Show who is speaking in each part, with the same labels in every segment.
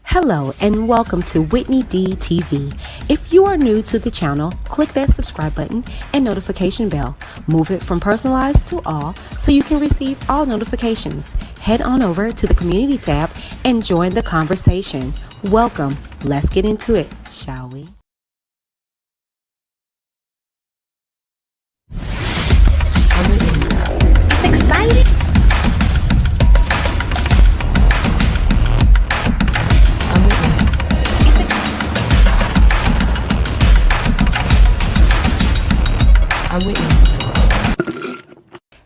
Speaker 1: Hello and welcome to Whitney D TV. If you are new to the channel, click that subscribe button and notification bell. Move it from personalized to all so you can receive all notifications. Head on over to the community tab and join the conversation. Welcome. Let's get into it, shall we?
Speaker 2: It's exciting.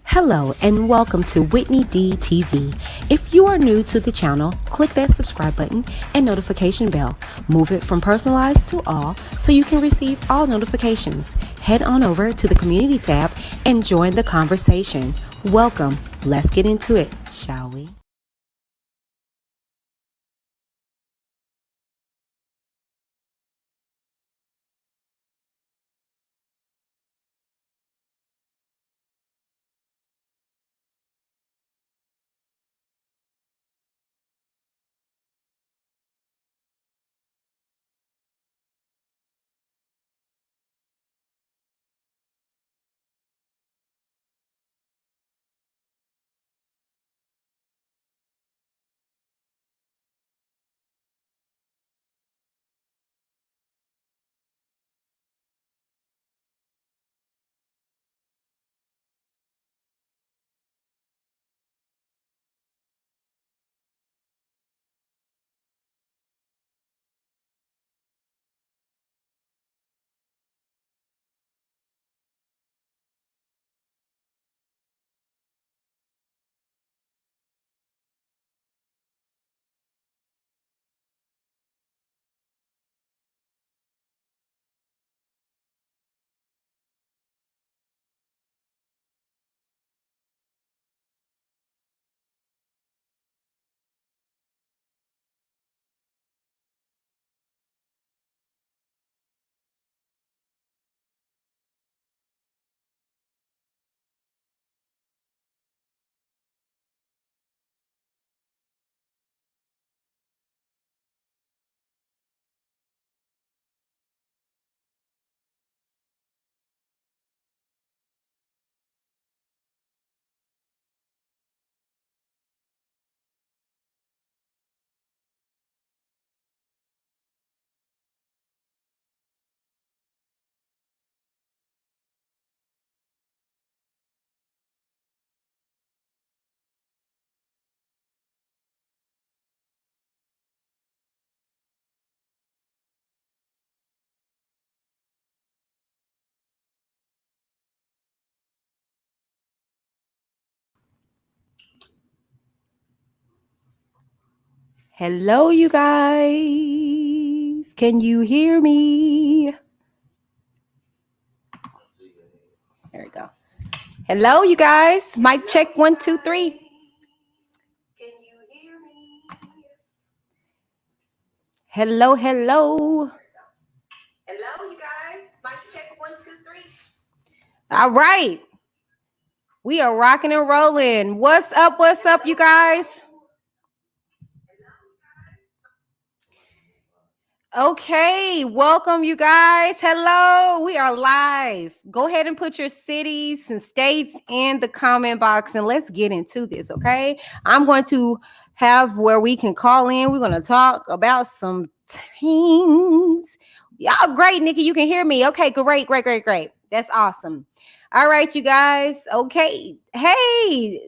Speaker 1: Hello and welcome to Whitney D TV. If you are new to the channel, click that subscribe button and notification bell. Move it from personalized to all so you can receive all notifications. Head on over to the community tab and join the conversation. Welcome. Let's get into it, shall we? Hello, you guys. Can you hear me? There we go. Hello, you guys. Mic check 1, 2, 3. Can you hear me? Hello, hello. Hello, you guys. Mic check 1, 2, 3. All right. We are rocking and rolling. What's up, you guys? Okay, welcome you guys. Hello, we are live. Go ahead and put your cities and states in the comment box and let's get into this, okay? I'm going to have where we can call in. We're going to talk about some things. Y'all great, Nikki. You can hear me. Okay, great. That's awesome. All right, you guys. Okay. Hey,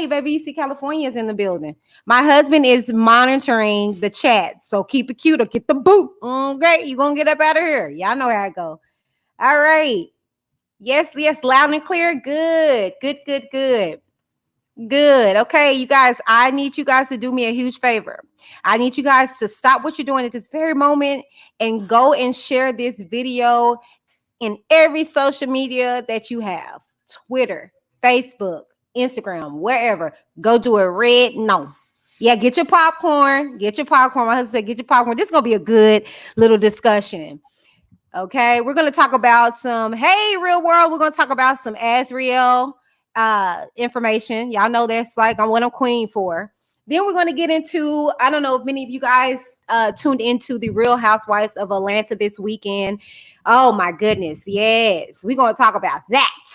Speaker 1: baby, you see California's in the building. My husband is monitoring the chat, so keep it cute or get the boot. Okay, you're going to get up out of here. Y'all know how it go. All right. Yes, loud and clear. Good. Okay, you guys, I need you guys to do me a huge favor. I need you guys to stop what you're doing at this very moment and go and share this video in every social media that you have. Twitter, Facebook, Instagram, wherever. Go do a red no. Yeah, get your popcorn. My husband said, get your popcorn. This is going to be a good little discussion. Okay, we're going to talk about hey, real world. We're going to talk about some AZRIEL information. Y'all know that's like I'm what I'm queen for. Then we're going to get into, I don't know if many of you guys tuned into the Real Housewives of Atlanta this weekend. Oh my goodness. Yes. We're going to talk about that.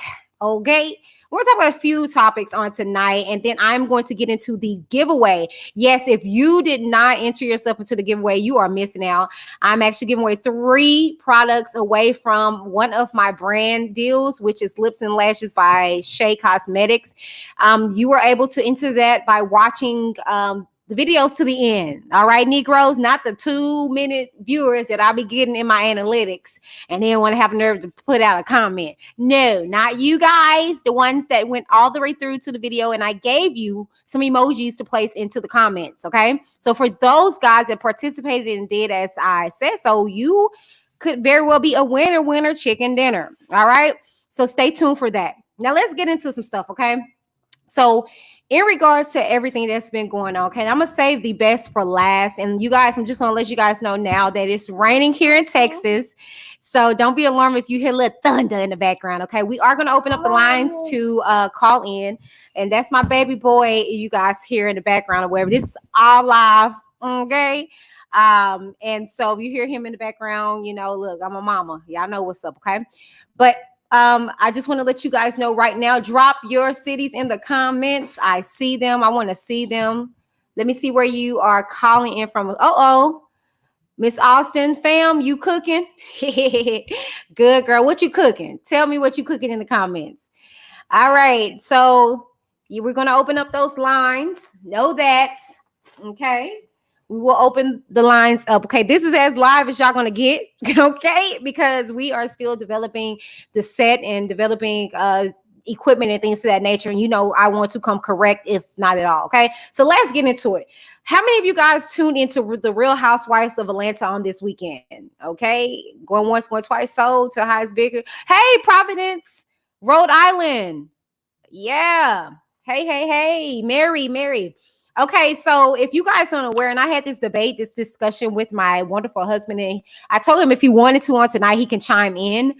Speaker 1: Okay. We're going to talk about a few topics on tonight, and then I'm going to get into the giveaway. Yes, if you did not enter yourself into the giveaway, you are missing out. I'm actually giving away 3 products away from one of my brand deals, which is Lips and Lashes by Shea Cosmetics. You were able to enter that by watching the videos to the end. All right, Negroes, not the 2-minute viewers that I'll be getting in my analytics and then want to have a nerve to put out a comment. No, not you guys, the ones that went all the way through to the video, and I gave you some emojis to place into the comments. Okay, so for those guys that participated and did as I said, so you could very well be a winner chicken dinner. All right, so stay tuned for that. Now let's get into some stuff. Okay, so in regards to everything that's been going on, okay, I'm gonna save the best for last. And you guys, I'm just gonna let you guys know now that it's raining here in Texas. So don't be alarmed if you hear a little thunder in the background. Okay, we are gonna open up the lines to call in, and that's my baby boy. You guys hear in the background or whatever. This is all live. Okay. And so if you hear him in the background, you know, look, I'm a mama. Y'all know what's up. Okay, but I just want to let you guys know right now, drop your cities in the comments. I see them. I want to see them. Let me see where you are calling in from. Oh, Miss Austin, fam, you cooking? Good girl. What you cooking? Tell me what you cooking in the comments. All right. So we're going to open up those lines. Know that. Okay. We will open the lines up. Okay, this is as live as y'all gonna get. Okay, because we are still developing the set and developing equipment and things of that nature. And you know, I want to come correct if not at all. Okay, so let's get into it. How many of you guys tuned into the Real Housewives of Atlanta on this weekend? Okay, going once, going twice. So to highest bigger. Hey, Providence, Rhode Island. Yeah. Hey, Mary. Okay, so if you guys aren't aware, and I had this discussion with my wonderful husband, and I told him if he wanted to on tonight, he can chime in.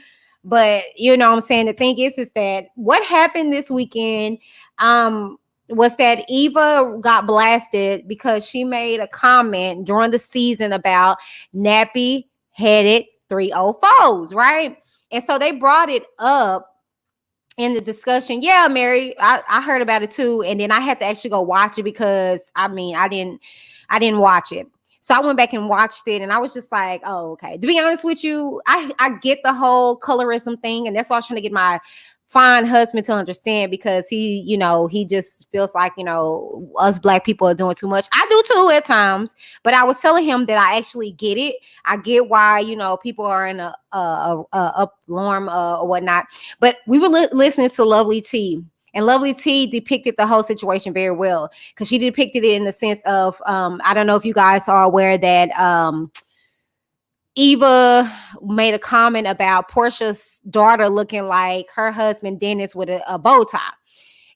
Speaker 1: But you know what I'm saying? The thing is that what happened this weekend was that Eva got blasted because she made a comment during the season about nappy-headed 304s, right? And so they brought it up in the discussion. Yeah, Mary, I heard about it too, and then I had to actually go watch it because I didn't watch it. So I went back and watched it, and I was just like, oh, okay. To be honest with you, I get the whole colorism thing, and that's why I was trying to get my fine husband to understand, because he, you know, he just feels like, you know, us black people are doing too much. I do too at times, but I was telling him that I actually get it. I get why, you know, people are in a uproar or whatnot. But we were listening to Lovely T, and Lovely T depicted the whole situation very well, because she depicted it in the sense of, I don't know if you guys are aware that Eva made a comment about Portia's daughter looking like her husband Dennis with a bow tie.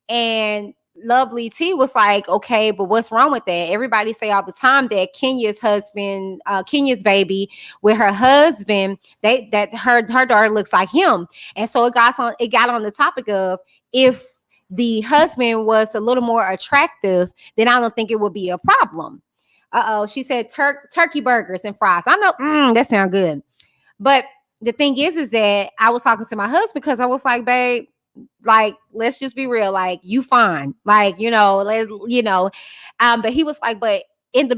Speaker 1: And Lovely T was like, okay, but what's wrong with that? Everybody say all the time that Kenya's husband, Kenya's baby with her husband, that her daughter looks like him. And so it got on the topic of, if the husband was a little more attractive, then I don't think it would be a problem. She said turkey burgers and fries. I know that sounds good. But the thing is that I was talking to my husband, because I was like, babe, like, let's just be real. Like, you fine. Like, you know, but he was like, but in the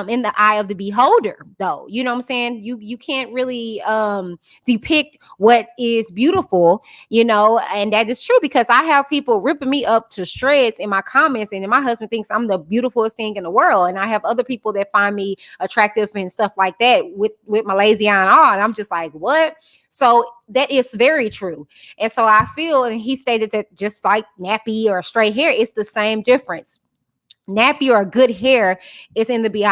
Speaker 1: in the eye of the beholder, though, you know what I'm saying? You can't really depict what is beautiful, you know, and that is true, because I have people ripping me up to shreds in my comments, and then my husband thinks I'm the beautifulest thing in the world, and I have other people that find me attractive and stuff like that with my lazy eye and all, and I'm just like, what? So that is very true. And so I feel, and he stated that just like nappy or straight hair, it's the same difference. Nappy or good hair is in the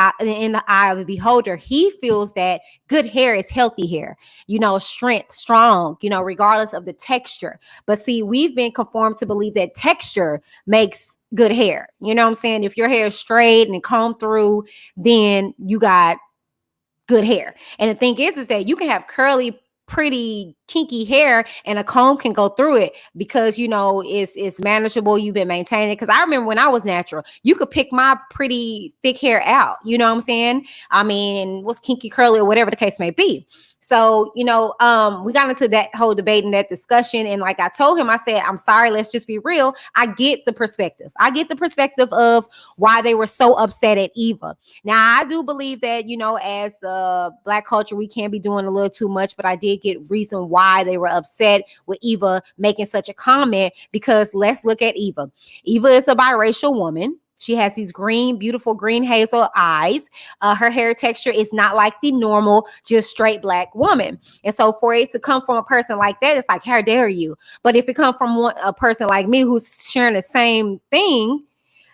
Speaker 1: eye of the beholder. He feels that good hair is healthy hair, you know, strength, strong, you know, regardless of the texture. But see, we've been conformed to believe that texture makes good hair. You know what I'm saying? If your hair is straight and combed through, then you got good hair. And the thing is that you can have curly pretty kinky hair and a comb can go through it because it's manageable. You've been maintaining it. Because I remember when I was natural, you could pick my pretty thick hair out. You know what I'm saying? I mean, what's kinky, curly, or whatever the case may be. So, we got into that whole debate and that discussion. And like I told him, I said, I'm sorry, let's just be real. I get the perspective. I get the perspective of why they were so upset at Eva. Now, I do believe that, as the Black culture, we can be doing a little too much, but I did get reason why they were upset with Eva making such a comment, because let's look at Eva. Eva is a biracial woman. She has these beautiful green hazel eyes. Her hair texture is not like the normal, just straight Black woman. And so for it to come from a person like that, it's like, how dare you? But if it comes from a person like me who's sharing the same thing,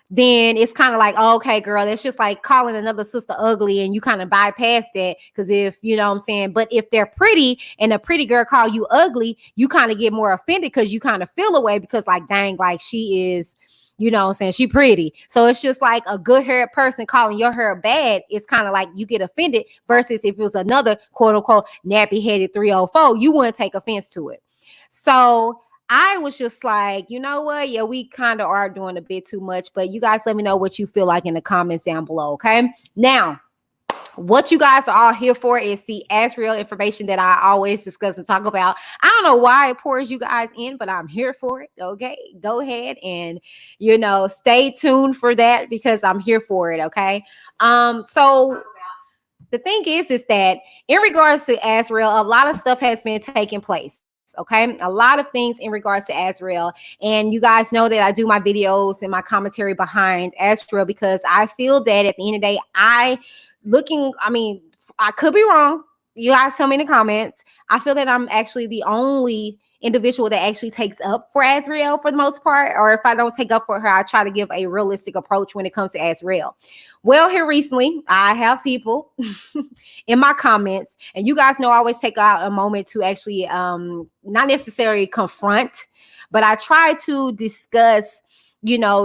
Speaker 1: then it's kind of like, oh, okay, girl, it's just like calling another sister ugly, and you kind of bypass that. Because if, you know what I'm saying, but if they're pretty and a pretty girl call you ugly, you kind of get more offended because you kind of feel away because like, dang, like she is, you know what I'm saying, she pretty. So it's just like a good haired person calling your hair bad. It's kind of like you get offended, versus if it was another quote unquote nappy headed 304, you wouldn't take offense to it. So I was just like, you know what? Yeah, we kind of are doing a bit too much, but you guys let me know what you feel like in the comments down below. Okay. Now, what you guys are all here for is the AZRIEL information that I always discuss and talk about. I don't know why it pours you guys in, but I'm here for it. Okay. Go ahead and, stay tuned for that because I'm here for it. Okay. So the thing is that in regards to AZRIEL, a lot of stuff has been taking place. Okay, a lot of things in regards to AZRIEL, and you guys know that I do my videos and my commentary behind AZRIEL because I feel that at the end of the day, I could be wrong. You guys tell me in the comments. I feel that I'm actually the only individual that actually takes up for AZRIEL for the most part, or if I don't take up for her, I try to give a realistic approach when it comes to AZRIEL. Well, here recently, I have people in my comments, and you guys know I always take out a moment to actually not necessarily confront, but I try to discuss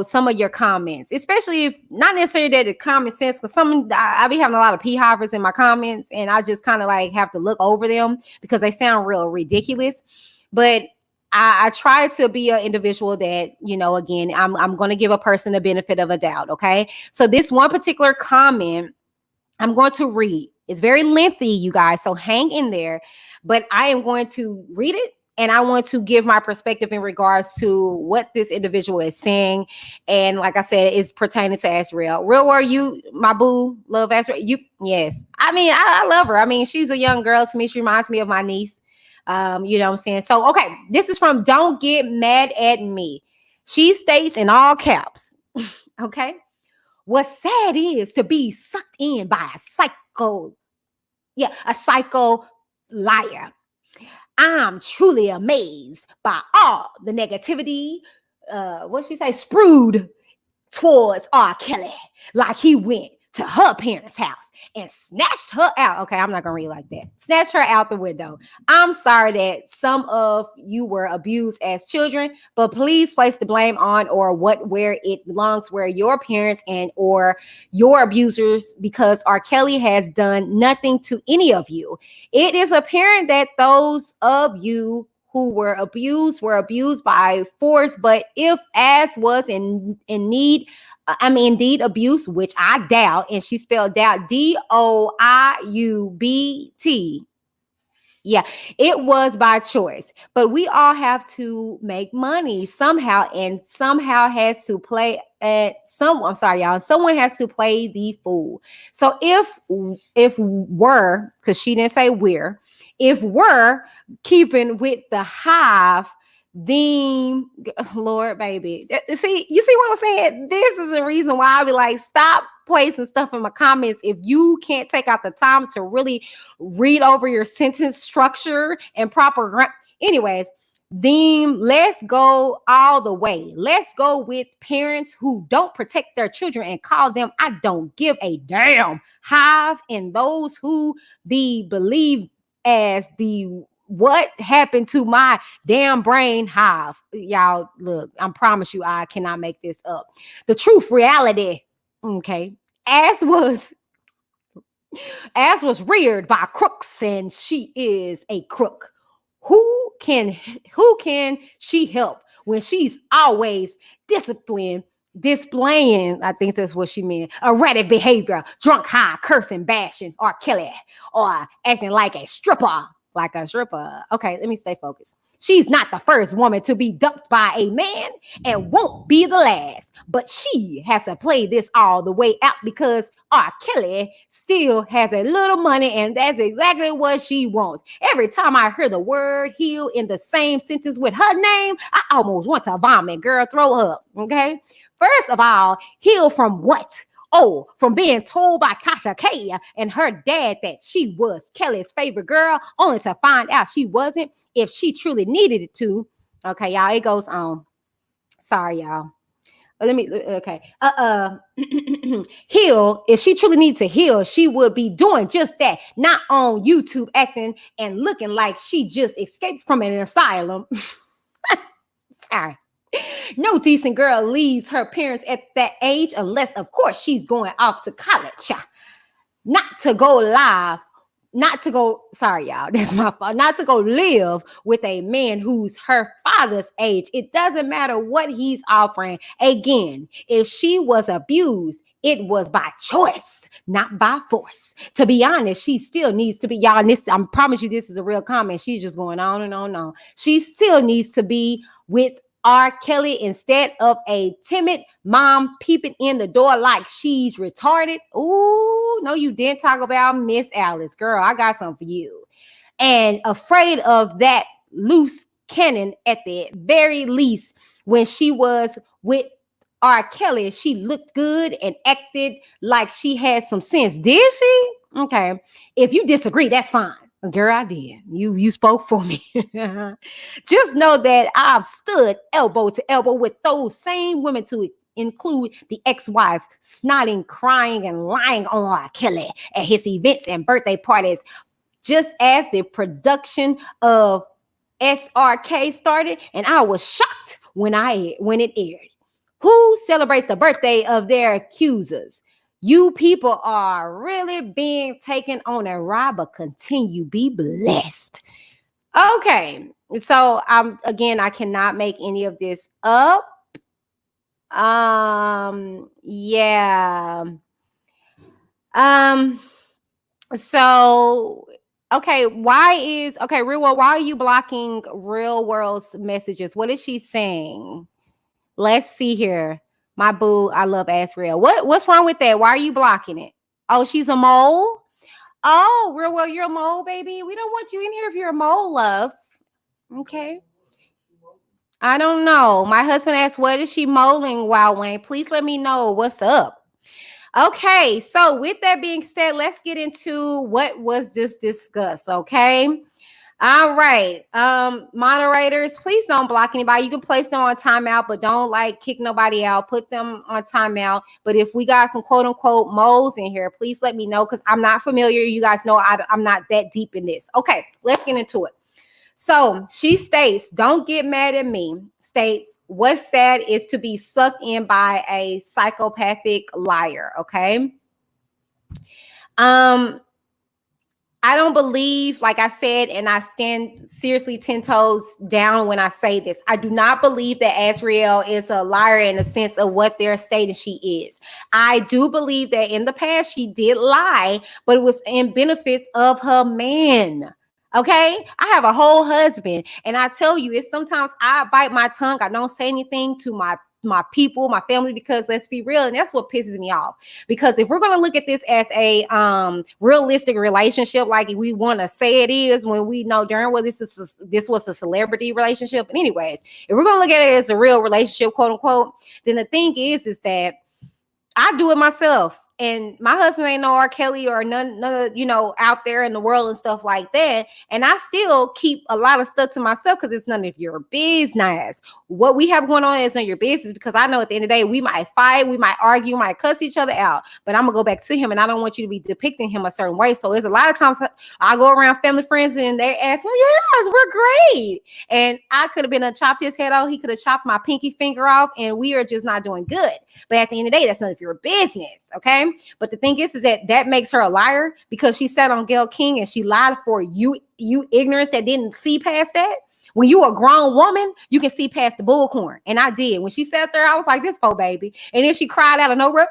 Speaker 1: some of your comments, especially if not necessarily that the common sense, because I be having a lot of p-hoppers in my comments, and I just kind of like have to look over them because they sound real ridiculous. But I try to be an individual that, again, I'm going to give a person the benefit of a doubt. Okay. So this one particular comment I'm going to read. It's very lengthy, you guys, so hang in there. But I am going to read it, and I want to give my perspective in regards to what this individual is saying. And like I said, it's pertaining to AZRIEL. Real world, you, my boo, love AZRIEL. Yes. I mean, I love her. I mean, she's a young girl to me. She reminds me of my niece. You know what I'm saying? So, okay, this is from Don't Get Mad at Me. She states in all caps, okay? What's sad is to be sucked in by a psycho liar. I'm truly amazed by all the negativity, what she say, spewed towards R. Kelly, like he went to her parents' house and snatched her out. Okay, I'm not gonna read like that. Snatched her out the window. I'm sorry that some of you were abused as children, but please place the blame on or where it belongs, where your parents and or your abusers, because R. Kelly has done nothing to any of you. It is apparent that those of you who were abused by force, but if as was in need, indeed abuse, which I doubt, and she spelled doubt DOIUBT. Yeah, it was by choice, but we all have to make money somehow, and somehow has to play I'm sorry, y'all. Someone has to play the fool. So if we're, because she didn't say we're, if we're keeping with the hive, then Lord, baby, see, you see what I'm saying? This is the reason why I be like, stop placing stuff in my comments if you can't take out the time to really read over your sentence structure and proper anyways. Then let's go all the way. Let's go with parents who don't protect their children and call them I don't give a damn hive, and those who be believed as the what happened to my damn brain hive. Y'all, look, I promise you, I cannot make this up. The truth, reality, okay, as was Az was reared by crooks, and she is a crook. Who can she help when she's always disciplined, displaying, I think that's what she meant, erratic behavior, drunk, high, cursing, bashing, R. Kelly, or acting like a stripper, Okay, let me stay focused. She's not the first woman to be dumped by a man and won't be the last. But she has to play this all the way out because R. Kelly still has a little money, and that's exactly what she wants. Every time I hear the word heal in the same sentence with her name, I almost want to vomit. Girl, throw up, okay? First of all, heal from what? Oh, from being told by Tasha K and her dad that she was Kelly's favorite girl, only to find out she wasn't if she truly needed it to. Okay, y'all, it goes on. Sorry, y'all. Okay. Heal. If she truly needs to heal, she would be doing just that, not on YouTube acting and looking like she just escaped from an asylum. Sorry. No decent girl leaves her parents at that age unless, of course, she's going off to college. Not to go live. Sorry, y'all, that's my fault. Not to go live with a man who's her father's age. It doesn't matter what he's offering. Again, if she was abused, it was by choice, not by force. To be honest, she still needs to be, y'all, and this, I promise you this is a real comment. She's just going on and on and on. She still needs to be with R. Kelly instead of a timid mom peeping in the door like she's retarded. Ooh, no, you didn't talk about Miss Alice. Girl, I got something for you. And afraid of that loose cannon at the very least. When she was with R. Kelly, she looked good and acted like she had some sense. Did she? Okay. If you disagree, that's fine. Girl, I did. You spoke for me. Just know that I've stood elbow to elbow with those same women, to include the ex-wife, snotting, crying, and lying on R. Kelly at his events and birthday parties. Just as the production of SRK started, and I was shocked when it aired. Who celebrates the birthday of their accusers? You people are really being taken on a ride, but continue, be blessed. Okay, so again, I cannot make any of this up. Yeah. So okay, Real World, why are you blocking Real World's messages? What is she saying? Let's see here. My boo, I love AZRIEL. What's wrong with that? Why are you blocking it? Oh, she's a mole? Oh, Real Well, you're a mole, baby. We don't want you in here if you're a mole, love. Okay. I don't know. My husband asked, what is she moling, Wild Wayne? Please let me know what's up. Okay, so with that being said, let's get into what was just discussed, okay? All right. Moderators, please don't block anybody. You can place them on timeout, but don't kick nobody out. Put them on timeout. But if we got some quote unquote moles in here, please let me know, because I'm not familiar. You guys know I'm not that deep in this. Okay, let's get into it. So she states, don't get mad at me. States, what's sad is to be sucked in by a psychopathic liar. Okay. I don't believe, like I said, and I stand seriously 10 toes down when I say this, I do not believe that AZRIEL is a liar in the sense of what they're stating she is. I do believe that in the past she did lie, but it was in benefits of her man. Okay, I have a whole husband, and I tell you, it's sometimes I bite my tongue. I don't say anything to my people, my family, because let's be real, and that's what pisses me off. Because if we're going to look at this as a realistic relationship, like we want to say it is, when we know darn well this was a celebrity relationship. But anyways, if we're going to look at it as a real relationship, quote unquote, then the thing is that I do it myself. And my husband ain't no R. Kelly or none of, out there in the world and stuff like that. And I still keep a lot of stuff to myself because it's none of your business. What we have going on is none of your business, because I know at the end of the day, we might fight, we might argue, might cuss each other out, but I'm gonna go back to him, and I don't want you to be depicting him a certain way. So there's a lot of times I go around family, friends, and they ask me, yes, we're great. And I could have been chopped his head off. He could have chopped my pinky finger off, and we are just not doing good. But at the end of the day, that's none of your business. Okay. okay? But the thing is that makes her a liar because she sat on Gayle King and she lied for you ignorance that didn't see past that. When you a grown woman, you can see past the bullcorn. And I did. When she sat there, I was like, this poor baby. And then she cried out of nowhere,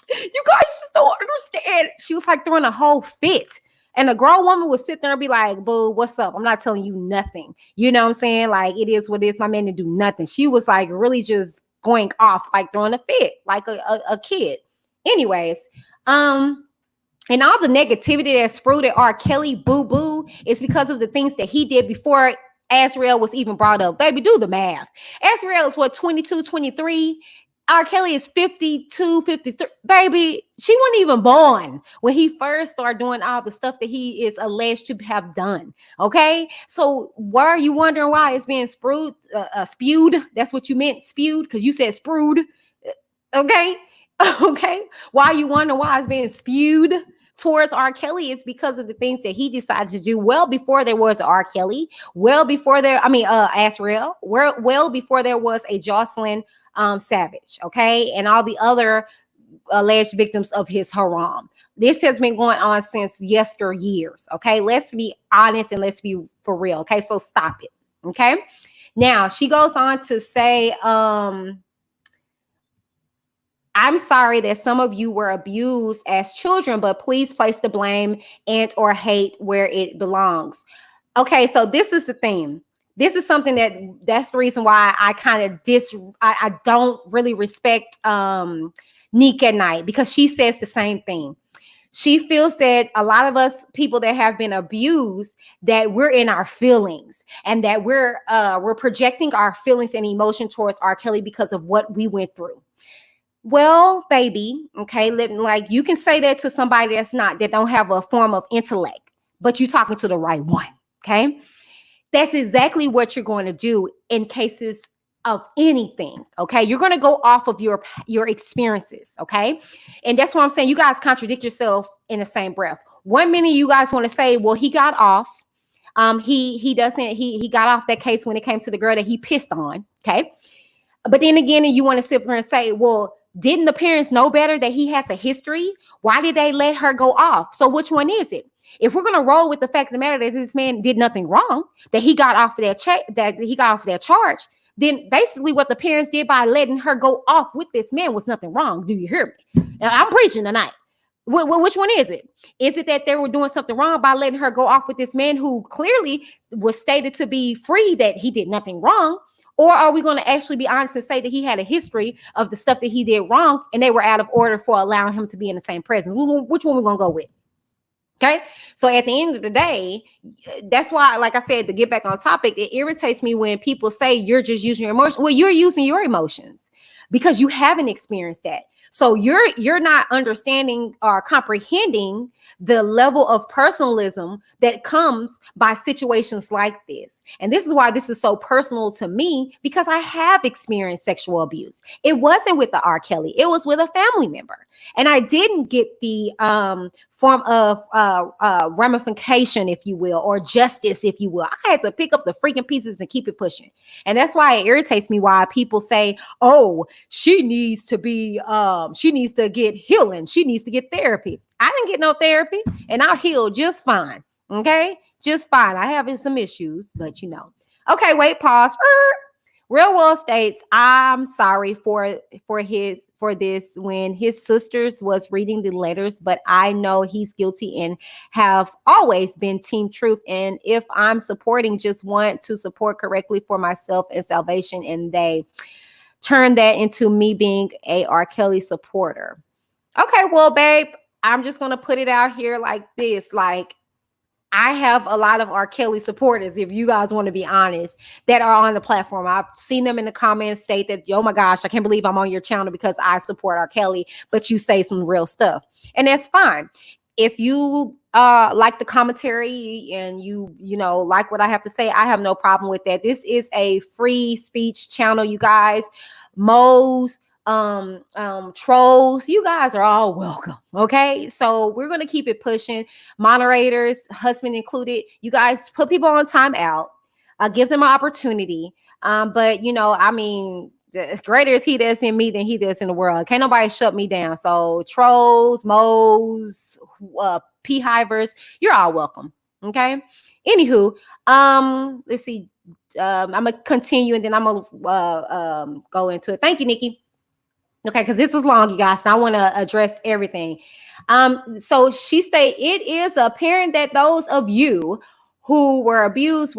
Speaker 1: you guys just don't understand. She was like throwing a whole fit. And a grown woman would sit there and be like, boo, what's up? I'm not telling you nothing. You know what I'm saying? Like, it is what it is. My man didn't do nothing. She was like really just going off, like throwing a fit, like a kid. Anyways, and all the negativity that sprouted R. Kelly boo-boo is because of the things that he did before AZRIEL was even brought up. Baby, do the math. AZRIEL is what, 22, 23? R. Kelly is 52, 53. Baby, she wasn't even born when he first started doing all the stuff that he is alleged to have done. Okay? So why are you wondering why it's being spewed? That's what you meant, spewed, because you said spewed. Okay? Okay? Why are you wondering why it's being spewed towards R. Kelly? Is because of the things that he decided to do well before there was R. Kelly, well before AZRIEL, well before there was a Jocelyn Savage, okay, and all the other alleged victims of his haram. This has been going on since yesteryears, okay? Let's be honest and let's be for real, okay? So stop it, okay? Now, she goes on to say, I'm sorry that some of you were abused as children, but please place the blame and or hate where it belongs. Okay, so this is the thing. This is something that's the reason why I kind of I don't really respect Nick at Night, because she says the same thing. She feels that a lot of us people that have been abused, that we're in our feelings and that we're projecting our feelings and emotion towards R. Kelly because of what we went through. Well, baby, okay, like you can say that to somebody that don't have a form of intellect, but you're talking to the right one, okay? That's exactly what you're going to do in cases of anything, okay? You're going to go off of your experiences, okay? And that's what I'm saying. You guys contradict yourself in the same breath. 1 minute you guys want to say, well, he got off. He got off that case when it came to the girl that he pissed on, okay? But then again, you want to sit there and say, well, didn't the parents know better that he has a history? Why did they let her go off? So which one is it? If we're going to roll with the fact of the matter that this man did nothing wrong, that he got off of that charge, then basically what the parents did by letting her go off with this man was nothing wrong. Do you hear me? And I'm preaching tonight. Which one is it? Is it that they were doing something wrong by letting her go off with this man who clearly was stated to be free, that he did nothing wrong? Or are we going to actually be honest and say that he had a history of the stuff that he did wrong and they were out of order for allowing him to be in the same prison? Which one we're going to go with? Okay, so at the end of the day, that's why, like I said, to get back on topic, it irritates me when people say you're just using your emotions. Well, you're using your emotions because you haven't experienced that. So you're not understanding or comprehending the level of personalism that comes by situations like this. And this is why this is so personal to me, because I have experienced sexual abuse. It wasn't with the R. Kelly. It was with a family member. And I didn't get the form of ramification, if you will, or justice, if you will. I had to pick up the freaking pieces and keep it pushing. And that's why it irritates me why people say, oh, she needs to get healing. She needs to get therapy. I didn't get no therapy and I healed just fine. Okay, just fine. I have some issues, but you know. Okay, wait, pause. Real World states, I'm sorry for this when his sisters was reading the letters, but I know he's guilty and have always been Team Truth. And if I'm supporting, just want to support correctly for myself and salvation. And they turn that into me being a R. Kelly supporter. Okay, well, babe, I'm just going to put it out here like this. Like, I have a lot of R. Kelly supporters, if you guys want to be honest, that are on the platform. I've seen them in the comments state that, oh my gosh, I can't believe I'm on your channel because I support R. Kelly, but you say some real stuff. And that's fine. If you like the commentary and you know, like what I have to say, I have no problem with that. This is a free speech channel, you guys. Mo's, trolls, you guys are all welcome. Okay, so we're going to keep it pushing. Moderators, husband included, you guys put people on time out, give them an opportunity. But you know, I mean, greater is he that's in me than he that's in the world. Can't nobody shut me down. So trolls, moles, p-hivers, you're all welcome. Okay. Anywho, let's see. I'm gonna continue and then I'm gonna go into it. Thank you, Nikki. Okay, because this is long, you guys. So I want to address everything. So she stated, it is apparent that those of you who were abused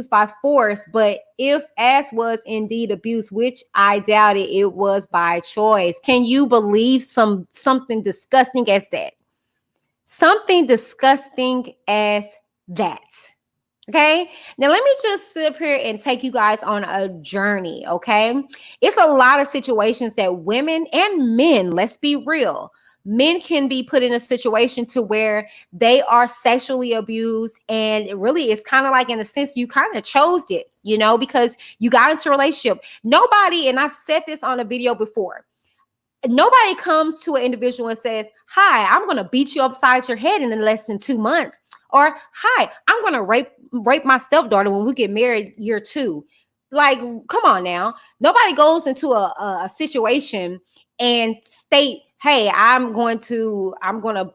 Speaker 1: by force, but if as was indeed abuse, which I doubted, it was by choice. Can you believe something disgusting as that? Something disgusting as that. Okay, now let me just sit up here and take you guys on a journey. Okay, it's a lot of situations that women and men, let's be real, men can be put in a situation to where they are sexually abused, and it really is kind of like, in a sense, you kind of chose it, because you got into a relationship. Nobody, and I've said this on a video before, nobody comes to an individual and says, hi, I'm going to beat you upside your head in less than 2 months. Or, hi, I'm going to rape my stepdaughter when we get married year 2. Like, come on now. Nobody goes into a situation and state, hey, I'm going to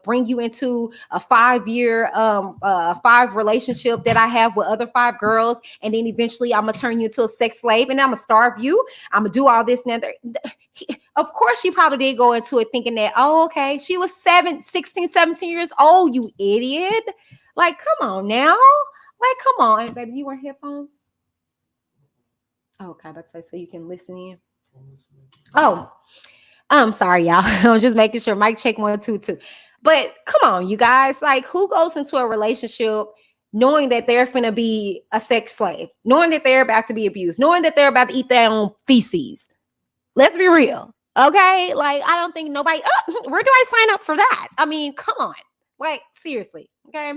Speaker 1: bring you into a 5-year 5 relationship that I have with other 5 girls, and then eventually I'm gonna turn you into a sex slave, and I'm gonna starve you. I'm gonna do all this and that. Of course, she probably did go into it thinking that, oh, okay, she was 16, 17 years old, you idiot. Like, come on now. Like, come on, baby. You wear headphones? Oh, okay, but say so you can listen in. Oh, I'm sorry, y'all. I'm just making sure. Mic check 1, 2, 2. But come on, you guys. Like, who goes into a relationship knowing that they're finna be a sex slave, knowing that they're about to be abused, knowing that they're about to eat their own feces? Let's be real, okay? Like, I don't think nobody. Where do I sign up for that? I mean, come on. Like, seriously, okay?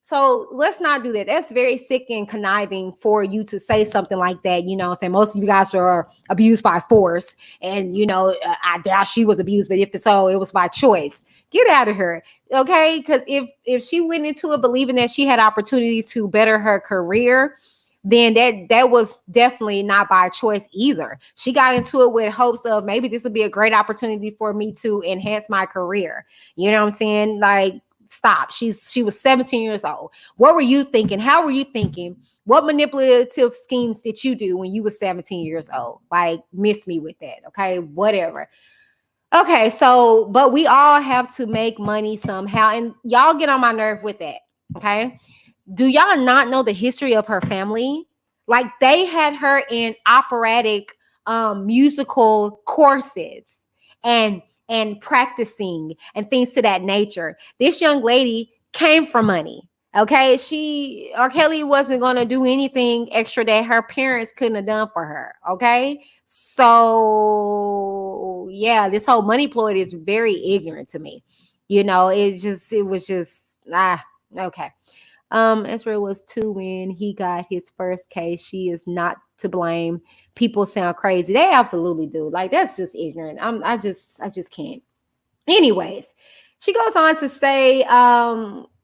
Speaker 1: So let's not do that. That's very sick and conniving for you to say something like that. Saying most of you guys were abused by force, and I doubt she was abused, but if so, it was by choice. Get out of here, okay? Because if she went into it believing that she had opportunities to better her career, then that was definitely not by choice either. She got into it with hopes of, maybe this would be a great opportunity for me to enhance my career. You know what I'm saying? Like, stop. She was 17 years old. What were you thinking? How were you thinking? What manipulative schemes did you do when you were 17 years old? Like, miss me with that. Okay, whatever. Okay, so, but we all have to make money somehow, and y'all get on my nerve with that. Okay, do y'all not know the history of her family? Like, they had her in operatic musical courses and practicing and things to that nature. This young lady came from money. Okay, R. Kelly wasn't going to do anything extra that her parents couldn't have done for her. Okay, so yeah, this whole money ploy is very ignorant to me. It was just okay. AZRIEL was 2 when he got his first case. She is not to blame. People sound crazy. They absolutely do. Like, that's just ignorant. I just can't. Anyways, she goes on to say,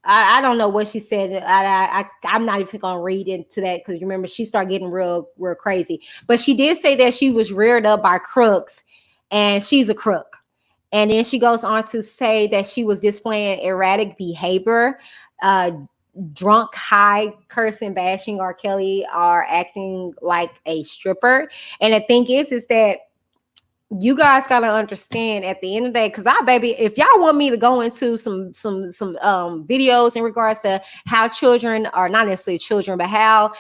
Speaker 1: I don't know what she said. I'm not even gonna read into that, because remember, she started getting real crazy. But she did say that she was reared up by crooks, and she's a crook. And then she goes on to say that she was displaying erratic behavior, drunk, high, cursing, bashing R. Kelly, are acting like a stripper. And the thing is that you guys gotta understand, at the end of the day, because baby, if y'all want me to go into some videos in regards to how children are, not necessarily children, but how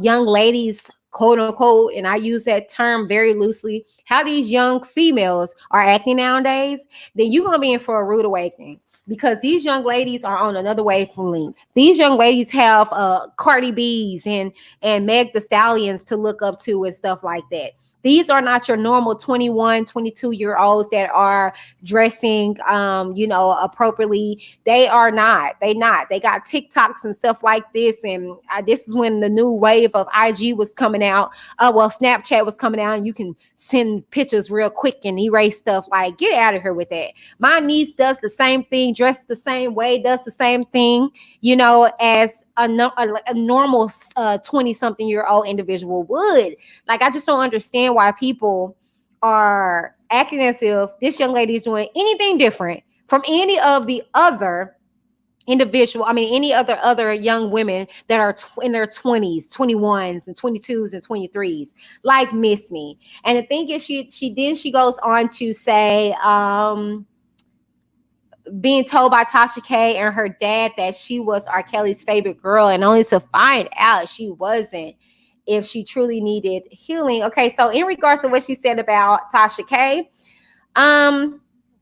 Speaker 1: young ladies, quote unquote, and I use that term very loosely, how these young females are acting nowadays, then you're gonna be in for a rude awakening. Because these young ladies are on another wavelength. These young ladies have Cardi B's and Meg the Stallions to look up to and stuff like that. These are not your normal 21, 22-year-olds that are dressing, appropriately. They are not. They got TikToks and stuff like this. And this is when the new wave of IG was coming out. Snapchat was coming out, and you can send pictures real quick and erase stuff. Like, get out of here with that. My niece does the same thing, dressed the same way, does the same thing, as a normal 20-something-year-old individual would. Like, I just don't understand why people are acting as if this young lady is doing anything different from any of the other any other young women that are in their 20s, 21s and 22s and 23s, like Miss Me. And the thing is, she goes on to say, being told by Tasha K and her dad that she was R. Kelly's favorite girl, and only to find out she wasn't, if she truly needed healing. Okay, so in regards to what she said about Tasha K,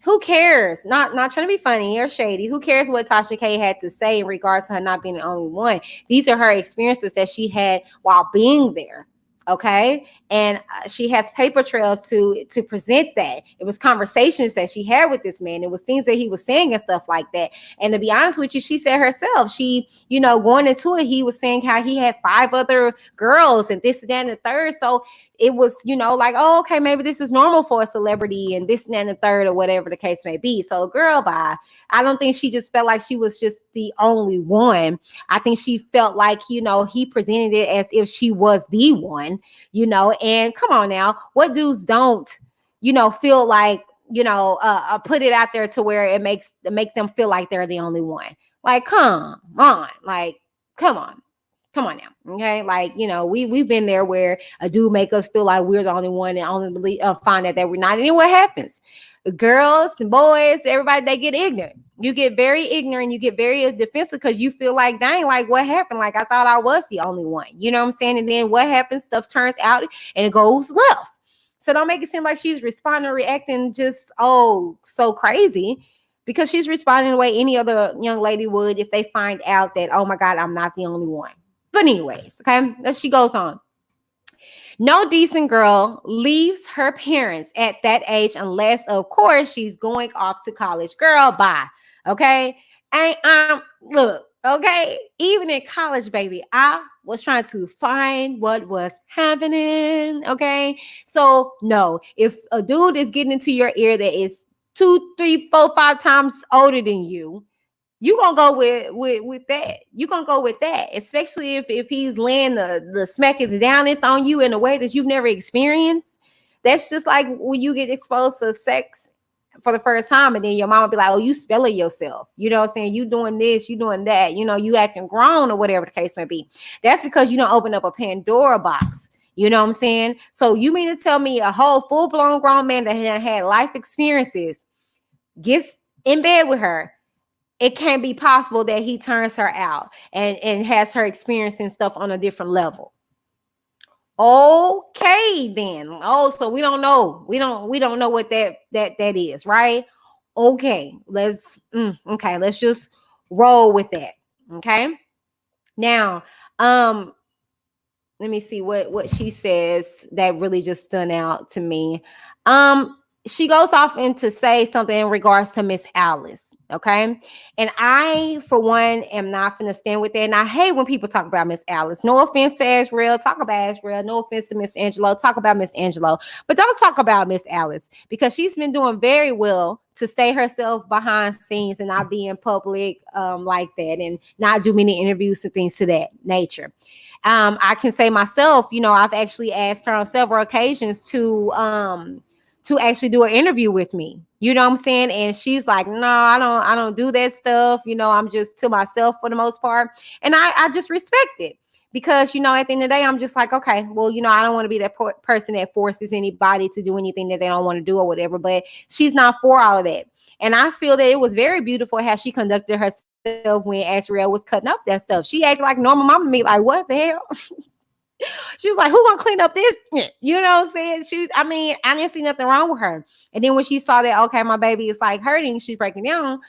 Speaker 1: who cares? Not trying to be funny or shady. Who cares what Tasha K had to say in regards to her not being the only one? These are her experiences that she had while being there. Okay, and she has paper trails to present that. It was conversations that she had with this man. It was things that he was saying and stuff like that. And to be honest with you, she said herself, she, going into it, he was saying how he had 5 other girls and this, that, and the third. So it was, like, oh, okay, maybe this is normal for a celebrity and this, and that, and the third, or whatever the case may be. So girl, bye. I don't think she just felt like she was just the only one. I think she felt like, he presented it as if she was the one, and come on now, what dudes don't, feel like, put it out there to where it make them feel like they're the only one. Like, come on, like, come on now. Okay. Like, we've been there where a dude make us feel like we're the only one and only believe, find out that we're not. And then what happens? Girls and boys, everybody, they get ignorant. You get very ignorant. You get very defensive because you feel like, dang, like, what happened? Like, I thought I was the only one. You know what I'm saying? And then what happens? Stuff turns out and it goes left. So don't make it seem like she's responding, reacting just, so crazy, because she's responding the way any other young lady would if they find out that, oh my God, I'm not the only one. But anyways, okay, as she goes on. No decent girl leaves her parents at that age unless, of course, she's going off to college. Girl, bye. Okay. And look, okay, even in college, baby, I was trying to find what was happening. Okay. So no, if a dude is getting into your ear that is 2, 3, 4, 5 times older than you, you gonna go with that. You gonna go with that, especially if he's laying the smacking down it on you in a way that you've never experienced. That's just like when you get exposed to sex for the first time, and then your mama be like, "Oh, you spelling yourself." You know what I'm saying? You doing this, you doing that. You acting grown or whatever the case may be. That's because you don't open up a Pandora box. You know what I'm saying? So you mean to tell me a whole full-blown grown man that had life experiences gets in bed with her? It can't be possible that he turns her out and has her experiencing stuff on a different level. Okay, then. Oh, so we don't know. We don't know what that is, right? Okay, let's just roll with that. Okay. Now, let me see what she says that really just stood out to me. She goes off into say something in regards to Miss Alice. Okay. And I, for one, am not going to stand with that. And I hate when people talk about Miss Alice. No offense to AZRIEL. Talk about AZRIEL. No offense to Miss Angelo. Talk about Miss Angelo. But don't talk about Miss Alice, because she's been doing very well to stay herself behind scenes and not be in public like that, and not do many interviews and things to that nature. I can say myself, I've actually asked her on several occasions to actually do an interview with me. You know what I'm saying? And she's like, no, I don't do that stuff. I'm just to myself for the most part. And I just respect it, because, at the end of the day, I'm just like, okay, well, I don't want to be that person that forces anybody to do anything that they don't want to do or whatever. But she's not for all of that. And I feel that it was very beautiful how she conducted herself when AZRIEL was cutting up that stuff. She acted like normal mama me, like, what the hell? She was like, who gonna clean up this? You know what I'm saying? I didn't see nothing wrong with her. And then when she saw that, okay, my baby is like hurting, she's breaking down,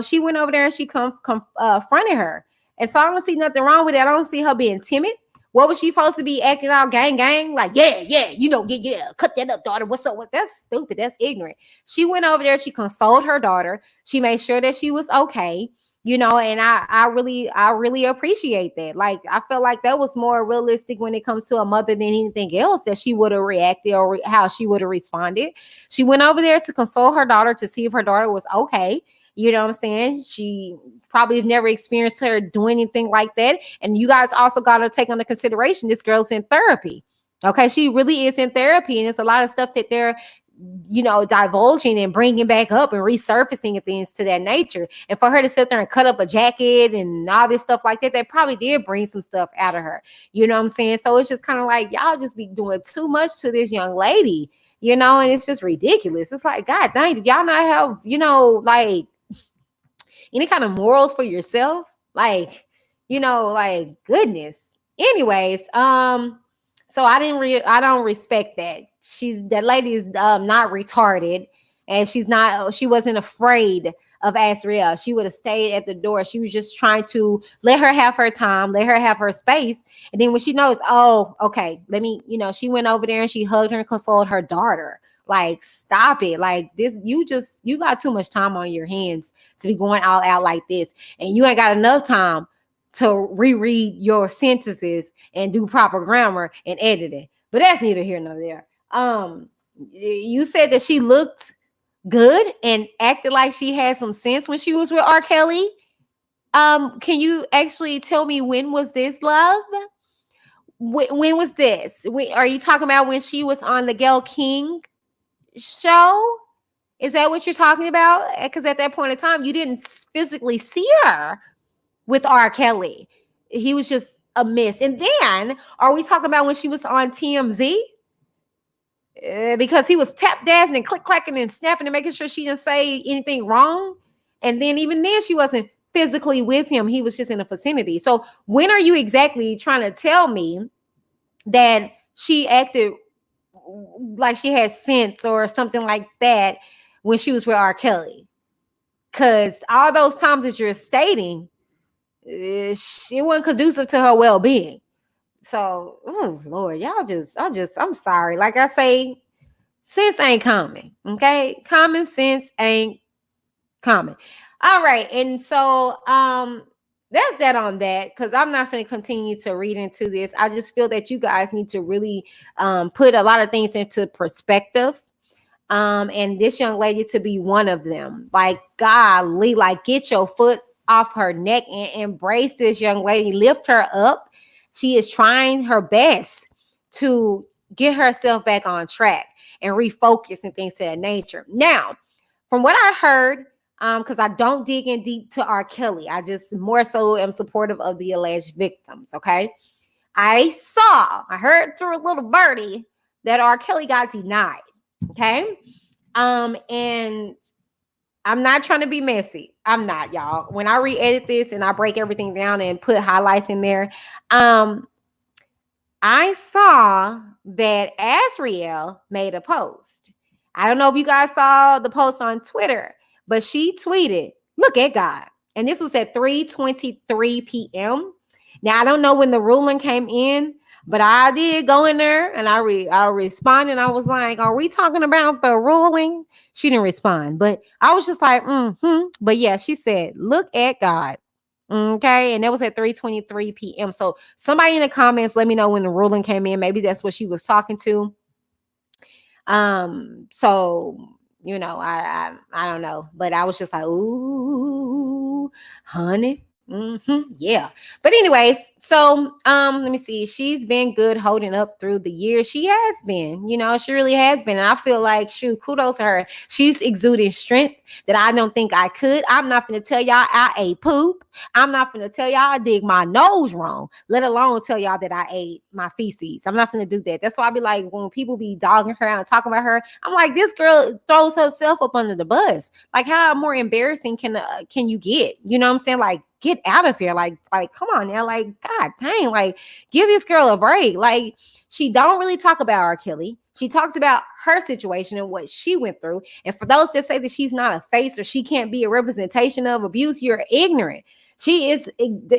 Speaker 1: she went over there and she confronted her. And so I don't see nothing wrong with that. I don't see her being timid. What was she supposed to be acting out gang? Like, yeah, cut that up, daughter. What's up? That's stupid. That's ignorant. She went over there. She consoled her daughter. She made sure that she was okay. And I really appreciate that. Like, I felt like that was more realistic when it comes to a mother than anything else, that she would have reacted or how she would have responded. She went over there to console her daughter, to see if her daughter was okay, You know what I'm saying? She probably have never experienced her doing anything like that. And you guys also got to take into consideration this girl's in therapy. Okay, she really is in therapy, and it's a lot of stuff that they're, divulging and bringing back up and resurfacing and things to that nature. And for her to sit there and cut up a jacket and all this stuff like that, they probably did bring some stuff out of her. You know what I'm saying? So it's just kind of like y'all just be doing too much to this young lady, and it's just ridiculous. It's like, God dang, do y'all not have, like any kind of morals for yourself? Like, like goodness. Anyways, so I don't respect that. That lady is not retarded, and she wasn't afraid of AZRIEL. She would have stayed at the door. She was just trying to let her have her time, let her have her space. And then when she knows, oh, okay, let me, she went over there and she hugged her and consoled her daughter. Like, stop it. Like this, you got too much time on your hands to be going all out like this. And you ain't got enough time to reread your sentences and do proper grammar and editing. But that's neither here nor there. You said that she looked good and acted like she had some sense when she was with R. Kelly. Can you actually tell me when was this, love? When was this? Are you talking about when she was on the Gayle King show? Is that what you're talking about? Because at that point in time, you didn't physically see her with R. Kelly. He was just a miss. And then, are we talking about when she was on TMZ? Because he was tap dancing and click clacking and snapping and making sure she didn't say anything wrong. And then even then, she wasn't physically with him. He was just in a vicinity. So when are you exactly trying to tell me that she acted like she had sense or something like that when she was with R. Kelly? Because all those times that you're stating, it wasn't conducive to her well-being. So, oh Lord, I'm sorry. Like I say, sense ain't common. Okay, common sense ain't common. All right, and so that's that on that, because I'm not going to continue to read into this. I just feel that you guys need to really put a lot of things into perspective. And this young lady to be one of them. Like, golly, like, get your foot off her neck and embrace this young lady. Lift her up. She is trying her best to get herself back on track and refocus and things of that nature. Now, from what I heard, because I don't dig in deep to R. Kelly, I just more so am supportive of the alleged victims. Okay, I heard through a little birdie that R. Kelly got denied. Okay. And I'm not trying to be messy. I'm not, y'all. When I re-edit this and I break everything down and put highlights in there, I saw that AZRIEL made a post. I don't know if you guys saw the post on Twitter, but she tweeted, "Look at God." And this was at 3:23 p.m. Now, I don't know when the ruling came in, but I did go in there and I responded. I was like, "Are we talking about the ruling?" She didn't respond, but I was just like, But yeah, she said, "Look at God." Okay, and that was at 3:23 p.m. So somebody in the comments, let me know when the ruling came in. Maybe that's what she was talking to. So I don't know, but I was just like, "Ooh, honey." Yeah. But anyways, so let me see. She's been good holding up through the years. She has been, she really has been. And I feel like, shoot, kudos to her. She's exuding strength that I don't think I could. I'm not gonna tell y'all I ate poop. I'm not gonna tell y'all I dig my nose wrong, let alone tell y'all that I ate my feces. I'm not gonna do that. That's why I be like, when people be dogging her and talking about her, I'm like, this girl throws herself up under the bus. Like, how more embarrassing can you get? You know what I'm saying? Like, get out of here. Like, come on now. Like, God dang, like, give this girl a break. Like, she don't really talk about R. Kelly. She talks about her situation and what she went through. And for those that say that she's not a face or she can't be a representation of abuse, you're ignorant. She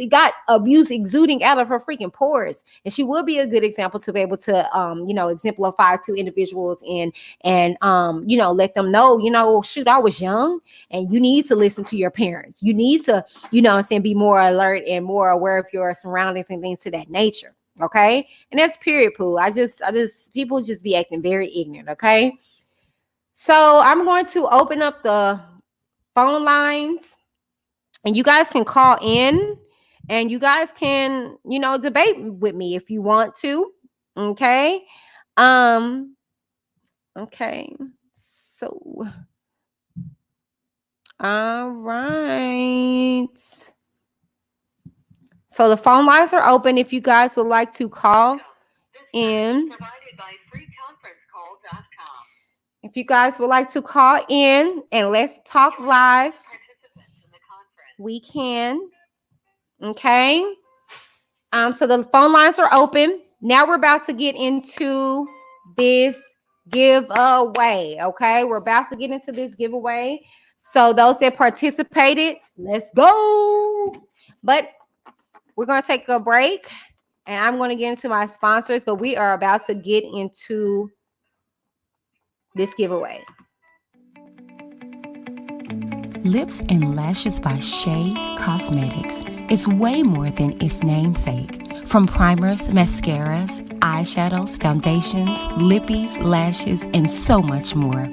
Speaker 1: got abuse exuding out of her freaking pores, and she will be a good example to be able to, exemplify to individuals and let them know, shoot, I was young, and you need to listen to your parents. You need to, be more alert and more aware of your surroundings and things to that nature. Okay, and that's period, poo. I just people just be acting very ignorant. Okay, so I'm going to open up the phone lines, and you guys can call in, and you guys can, debate with me if you want to. Okay. Okay. So, all right. So the phone lines are open if you guys would like to call in. If you guys would like to call in and let's talk live, we can. Okay. So the phone lines are open. Now we're about to get into this giveaway. Okay. We're about to get into this giveaway. So those that participated, let's go. But we're going to take a break and I'm going to get into my sponsors, but we are about to get into this giveaway.
Speaker 2: Lips and Lashes by Shea Cosmetics is way more than its namesake. From primers, mascaras, eyeshadows, foundations, lippies, lashes, and so much more.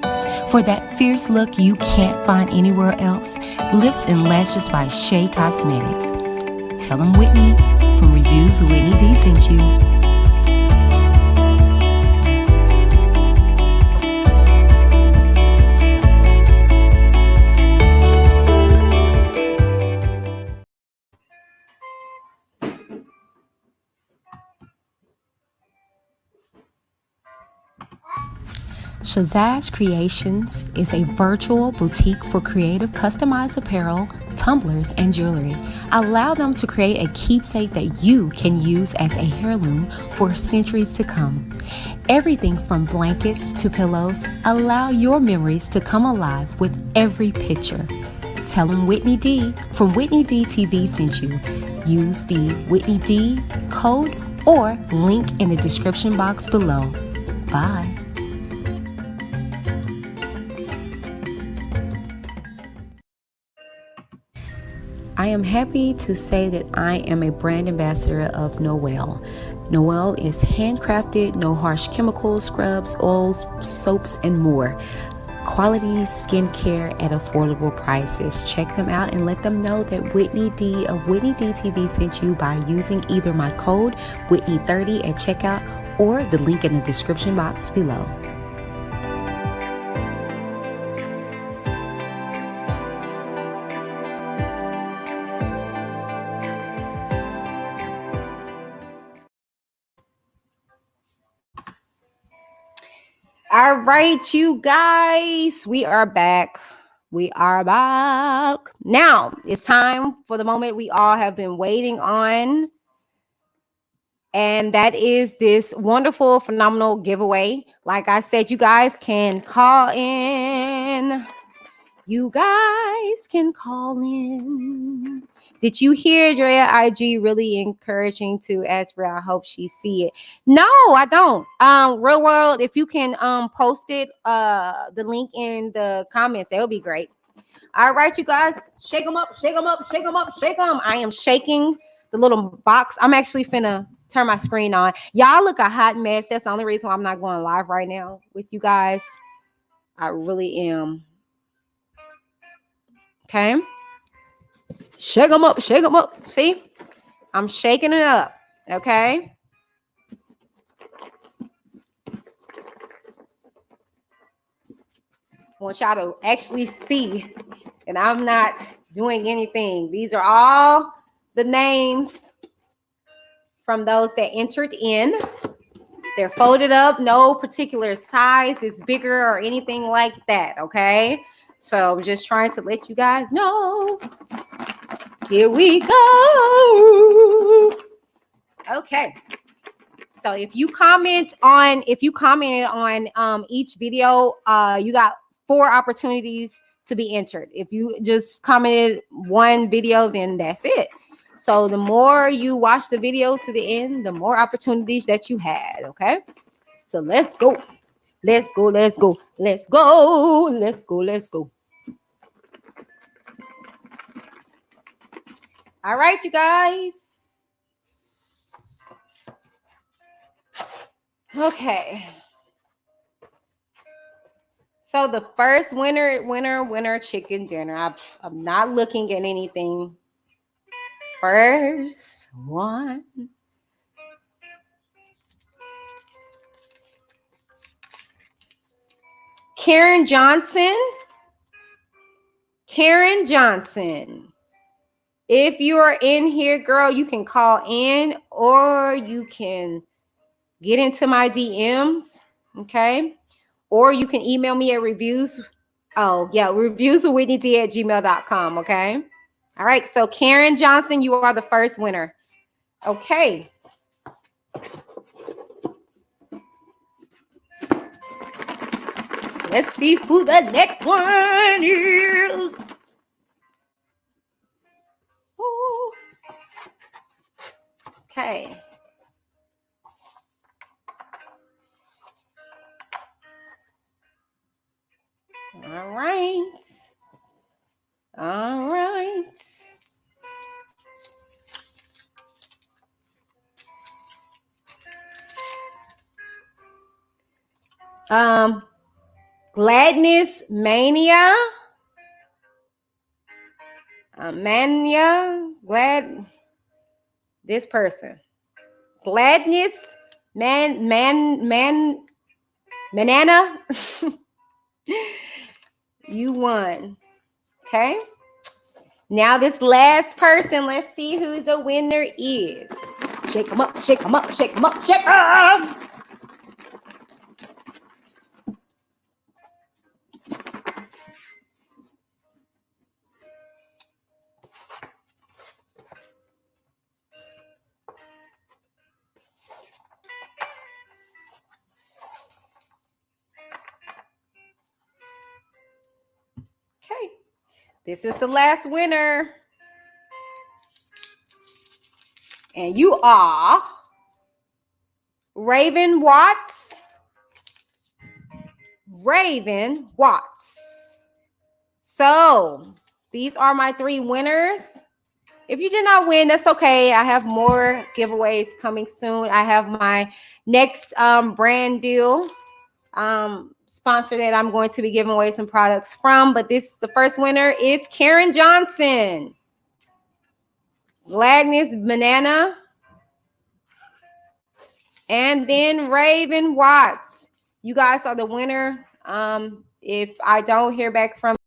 Speaker 2: For that fierce look you can't find anywhere else, Lips and Lashes by Shea Cosmetics. Tell them Whitney from Reviews with Whitney D sent you. Shazazz Creations is a virtual boutique for creative customized apparel, tumblers, and jewelry. Allow them to create a keepsake that you can use as a heirloom for centuries to come. Everything from blankets to pillows, allow your memories to come alive with every picture. Tell them Whitney D from Whitney D TV sent you. Use the Whitney D code or link in the description box below. Bye. I am happy to say that I am a brand ambassador of Noel. Noel is handcrafted, no harsh chemicals, scrubs, oils, soaps, and more. Quality skincare at affordable prices. Check them out and let them know that Whitney D of Whitney D TV sent you by using either my code Whitney30 at checkout or the link in the description box below.
Speaker 1: All right, you guys, we are back. We are back. Now it's time for the moment we all have been waiting on. And that is this wonderful, phenomenal giveaway. Like I said, you guys can call in. You guys can call in. Did you hear Drea IG really encouraging to AZRIEL? I hope she see it. No, I don't. Real World, if you can post it, the link in the comments, that would be great. All right, you guys, shake them up, shake them up, shake them up, shake them. I am shaking the little box. I'm actually finna turn my screen on. Y'all look a hot mess. That's the only reason why I'm not going live right now with you guys. I really am. Okay. Shake them up, shake them up. See? I'm shaking it up. Okay. I want y'all to actually see that I'm not doing anything. These are all the names from those that entered in. They're folded up, no particular size is bigger or anything like that, okay? So I'm just trying to let you guys know. Here we go. Okay. So if you commented on each video, you got 4 opportunities to be entered. If you just commented one video, then that's it. So the more you watch the videos to the end, the more opportunities that you had, okay? So let's go. Let's go, let's go, let's go, let's go, let's go. All right, you guys. Okay. So the first winner chicken dinner. I'm not looking at anything. First one. Karen Johnson. Karen Johnson. If you are in here, girl, you can call in or you can get into my DMs. Okay. Or you can email me at reviews. Oh, yeah, reviews with WhitneyD@gmail.com. Okay. All right. So Karen Johnson, you are the first winner. Okay. Let's see who the next one is. Ooh. Okay. All right. All right. Gladness Mania. This person. Gladness Manana. You won. Okay. Now this last person, let's see who the winner is. Shake them up, shake them up, shake them up, shake them. Okay. This is the last winner. And you are Raven Watts. Raven Watts. So these are my 3 winners. If you did not win, that's okay. I have more giveaways coming soon. I have my next brand deal sponsor that I'm going to be giving away some products from. But the first winner is Karen Johnson. Gladness Banana. And then Raven Watts. You guys are the winner. If I don't hear back from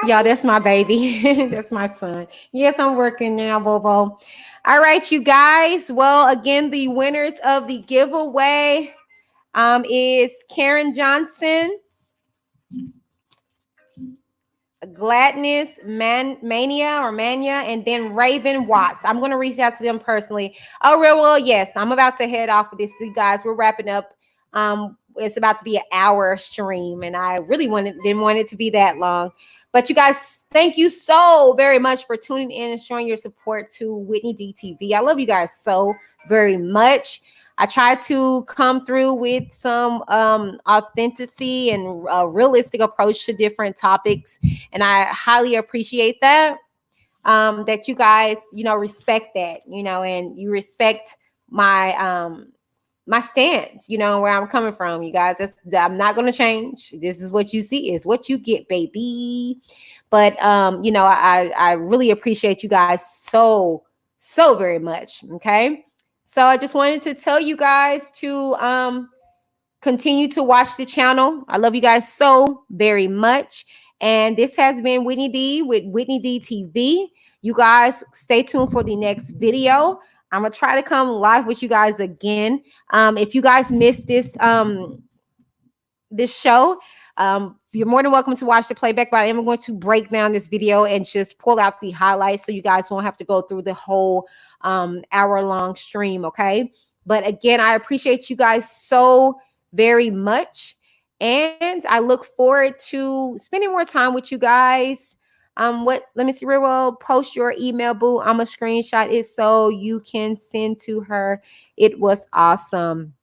Speaker 1: y'all, that's my baby. That's my son. Yes, I'm working now, Bobo. All right, you guys. Well, again, the winners of the giveaway is Karen Johnson, Gladness Mania, and then Raven Watts. I'm going to reach out to them personally. Oh, real well, yes. I'm about to head off of this, you guys. We're wrapping up. It's about to be an hour stream, and I really didn't want it to be that long. But you guys, thank you so very much for tuning in and showing your support to Whitney D TV. I love you guys so very much. I try to come through with some authenticity and a realistic approach to different topics. And I highly appreciate that, that you guys, respect that, and you respect my my stance, where I'm coming from, you guys. I'm not going to change. This is what you see is what you get, baby. But, I really appreciate you guys so very much. Okay. So I just wanted to tell you guys to continue to watch the channel. I love you guys so very much. And this has been Whitney D with Whitney D TV. You guys stay tuned for the next video. I'm going to try to come live with you guys again. If you guys missed this show, you're more than welcome to watch the playback, but I am going to break down this video and just pull out the highlights so you guys won't have to go through the whole hour-long stream, okay? But again, I appreciate you guys so very much, and I look forward to spending more time with you guys. Let me see real well. Post your email, boo. I'm a screenshot it so you can send to her. It was awesome.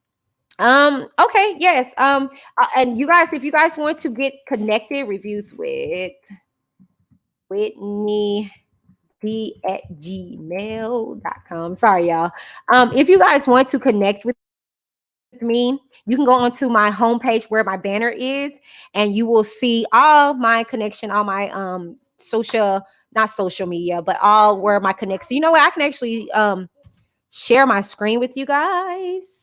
Speaker 1: Okay, yes. And you guys, if you guys want to get connected, reviews with whitneyD@gmail.com. Sorry, y'all. If you guys want to connect with me, you can go onto my homepage where my banner is, and you will see all my connection, all my social, not social media, but all where my connection. You know what? I can actually share my screen with you guys.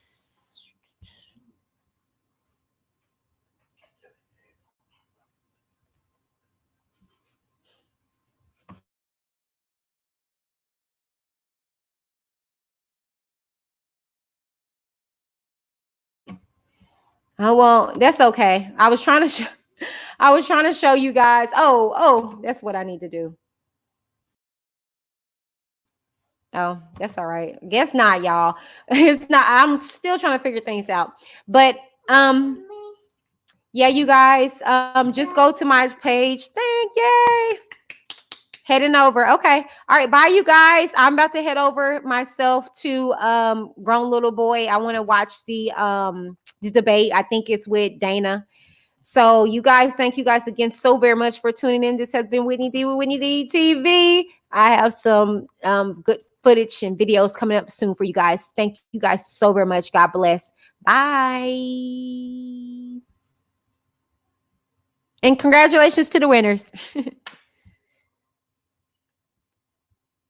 Speaker 1: Oh well, that's okay. I was trying to show you guys. Oh, that's what I need to do. Oh, that's all right. Guess not, y'all. It's not. I'm still trying to figure things out. But yeah, you guys, just go to my page. Thank you. Heading over. Okay. All right. Bye, you guys. I'm about to head over myself to Grown Little Boy. I want to watch the debate. I think it's with Dana. So you guys, thank you guys again so very much for tuning in. This has been Whitney D with Whitney D TV. I have some good footage and videos coming up soon for you guys. Thank you guys so very much. God bless. Bye. And congratulations to the winners.